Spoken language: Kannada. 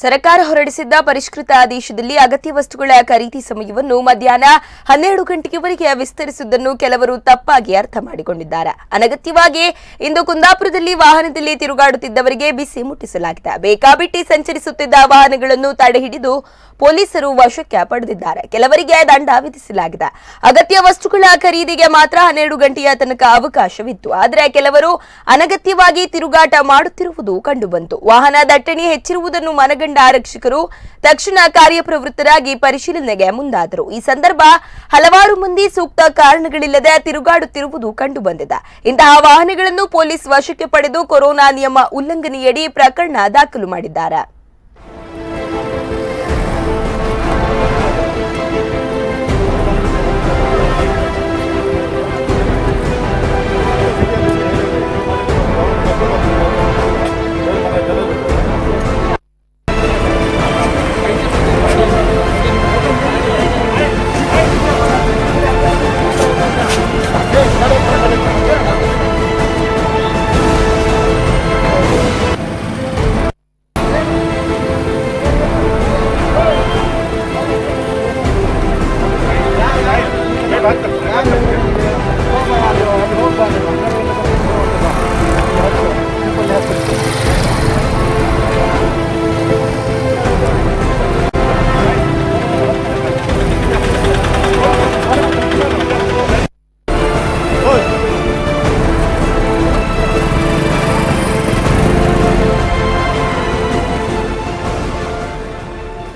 ಸರ್ಕಾರ ಹೊರಡಿಸಿದ್ದ ಪರಿಷ್ಕೃತ ಆದೇಶದಲ್ಲಿ ಅಗತ್ಯ ವಸ್ತುಗಳ ಖರೀದಿ ಸಮಯವನ್ನು ಮಧ್ಯಾಹ್ನ 12 ಗಂಟೆಯವರೆಗೆ ವಿಸ್ತರಿಸುವುದನ್ನು ಕೆಲವರು ತಪ್ಪಾಗಿ ಅರ್ಥ ಮಾಡಿಕೊಂಡಿದ್ದಾರೆ. ಅನಗತ್ಯವಾಗಿ ಇಂದು ಕುಂದಾಪುರದಲ್ಲಿ ವಾಹನದಲ್ಲಿ ತಿರುಗಾಡುತ್ತಿದ್ದವರಿಗೆ ಬಿಸಿ ಮುಟ್ಟಿಸಲಾಗಿದೆ. ಬೇಕಾಬಿಟ್ಟಿ ಸಂಚರಿಸುತ್ತಿದ್ದ ವಾಹನಗಳನ್ನು ತಡೆಹಿಡಿದು ಪೊಲೀಸರು ವಶಕ್ಕೆ ಪಡೆದಿದ್ದಾರೆ. ಕೆಲವರಿಗೆ ದಂಡ ವಿಧಿಸಲಾಗಿದೆ. ಅಗತ್ಯ ವಸ್ತುಗಳ ಖರೀದಿಗೆ ಮಾತ್ರ 12 ಗಂಟೆಯ ತನಕ ಅವಕಾಶವಿತ್ತು. ಆದರೆ ಕೆಲವರು ಅನಗತ್ಯವಾಗಿ ತಿರುಗಾಟ ಮಾಡುತ್ತಿರುವುದು ಕಂಡುಬಂತು. ವಾಹನ ದಟ್ಟಣೆ ಹೆಚ್ಚಿರುವುದನ್ನು ಮನಗಂಡ ಆರಕ್ಷಕರು ತಕ್ಷಣ ಕಾರ್ಯಪ್ರವೃತ್ತರಾಗಿ ಪರಿಶೀಲನೆಗೆ ಮುಂದಾದರು. ಈ ಸಂದರ್ಭ ಹಲವಾರು ಮಂದಿ ಸೂಕ್ತ ಕಾರಣಗಳಿಲ್ಲದೆ ತಿರುಗಾಡುತ್ತಿರುವುದು ಕಂಡುಬಂದಿದೆ. ಇಂತಹ ವಾಹನಗಳನ್ನು ಪೊಲೀಸ್ ವಶಕ್ಕೆ ಪಡೆದು ಕೊರೋನಾ ನಿಯಮ ಉಲ್ಲಂಘನೆಯಡಿ ಪ್ರಕರಣ ದಾಖಲು ಮಾಡಿದ್ದಾರೆ.